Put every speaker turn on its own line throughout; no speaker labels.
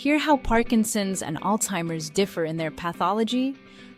Hear how Parkinson's and Alzheimer's differ in their pathology,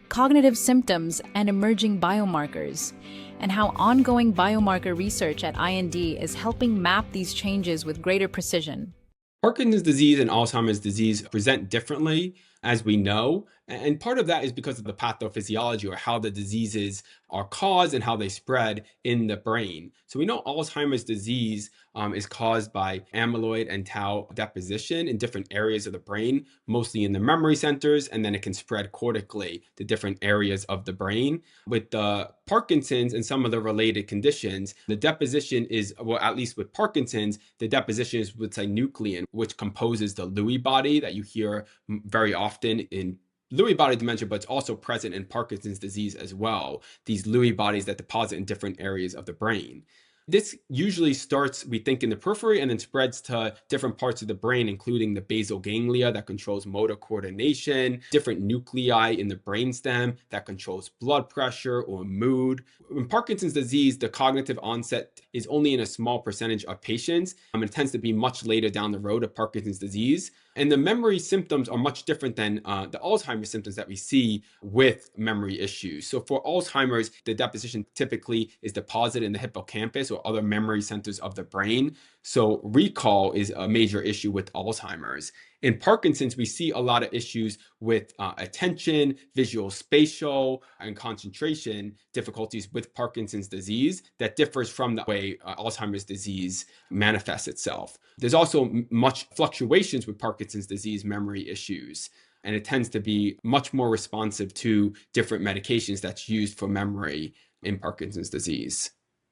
cognitive symptoms, and emerging biomarkers, and how ongoing biomarker research at IND is helping map these changes with greater precision.
Parkinson's disease and Alzheimer's disease present differently, as we know. And part of that is because of the pathophysiology, or how the diseases are caused and how they spread in the brain. So we know Alzheimer's disease is caused by amyloid and tau deposition in different areas of the brain, mostly in the memory centers, and then it can spread cortically to different areas of the brain. With the Parkinson's and some of the related conditions, the deposition is, well, at least with Parkinson's, the deposition is with synuclein, which composes the Lewy body that you hear very often in Lewy body dementia, but it's also present in Parkinson's disease as well. These Lewy bodies that deposit in different areas of the brain. This usually starts, we think, in the periphery and then spreads to different parts of the brain, including the basal ganglia that controls motor coordination, different nuclei in the brainstem that controls blood pressure or mood. In Parkinson's disease, the cognitive onset is only in a small percentage of patients. It tends to be much later down the road of Parkinson's disease. And the memory symptoms are much different than the Alzheimer's symptoms that we see with memory issues. So for Alzheimer's, the deposition typically is deposited in the hippocampus or other memory centers of the brain. So recall is a major issue with Alzheimer's. In Parkinson's, we see a lot of issues with attention, visual, spatial, and concentration difficulties with Parkinson's disease that differs from the way Alzheimer's disease manifests itself. There's also much fluctuations with Parkinson's disease memory issues, and it tends to be much more responsive to different medications that's used for memory in Parkinson's disease.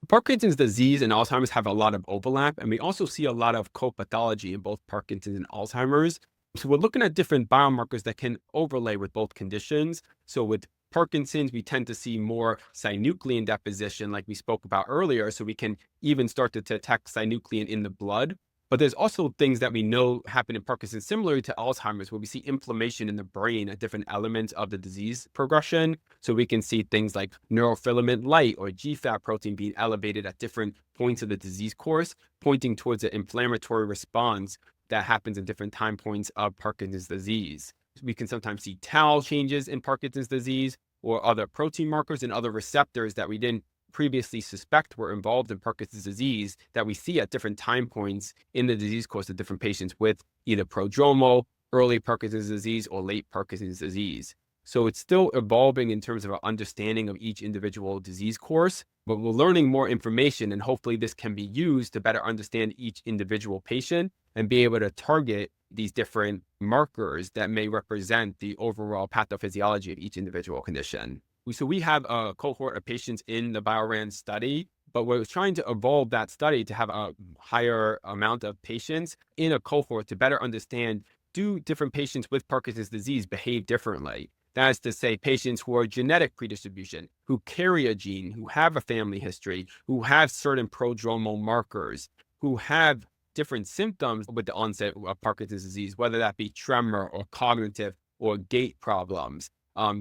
Parkinson's disease and Alzheimer's have a lot of overlap, and we also see a lot of co-pathology in both Parkinson's and Alzheimer's. So we're looking at different biomarkers that can overlay with both conditions. So with Parkinson's, we tend to see more synuclein deposition, like we spoke about earlier, so we can even start to detect synuclein in the blood. But there's also things that we know happen in Parkinson's similar to Alzheimer's, where we see inflammation in the brain at different elements of the disease progression. So we can see things like neurofilament light or GFAP protein being elevated at different points of the disease course, pointing towards an inflammatory response that happens at different time points of Parkinson's disease. We can sometimes see tau changes in Parkinson's disease or other protein markers and other receptors that we didn't previously suspect were involved in Parkinson's disease that we see at different time points in the disease course of different patients with either prodromal, early Parkinson's disease, or late Parkinson's disease. So it's still evolving in terms of our understanding of each individual disease course, but we're learning more information, and hopefully this can be used to better understand each individual patient and be able to target these different markers that may represent the overall pathophysiology of each individual condition. So we have a cohort of patients in the BioRAN study, but we're trying to evolve that study to have a higher amount of patients in a cohort to better understand, do different patients with Parkinson's disease behave differently? That is to say, patients who are genetic predistribution, who carry a gene, who have a family history, who have certain prodromal markers, who have different symptoms with the onset of Parkinson's disease, whether that be tremor or cognitive or gait problems.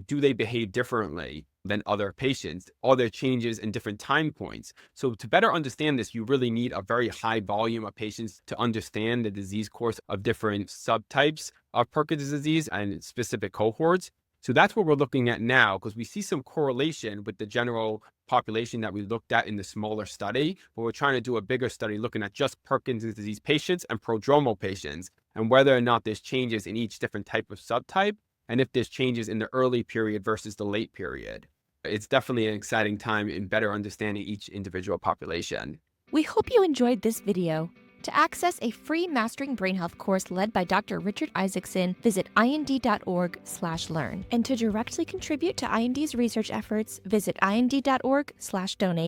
Do they behave differently than other patients? Are there changes in different time points? So to better understand this, you really need a very high volume of patients to understand the disease course of different subtypes of Parkinson's disease and specific cohorts. So that's what we're looking at now, because we see some correlation with the general population that we looked at in the smaller study, but we're trying to do a bigger study looking at just Parkinson's disease patients and prodromal patients, and whether or not there's changes in each different type of subtype, and if there's changes in the early period versus the late period. It's definitely an exciting time in better understanding each individual population.
We hope you enjoyed this video. To access a free Mastering Brain Health course led by Dr. Richard Isaacson, visit ind.org/learn. And to directly contribute to IND's research efforts, visit ind.org/donate.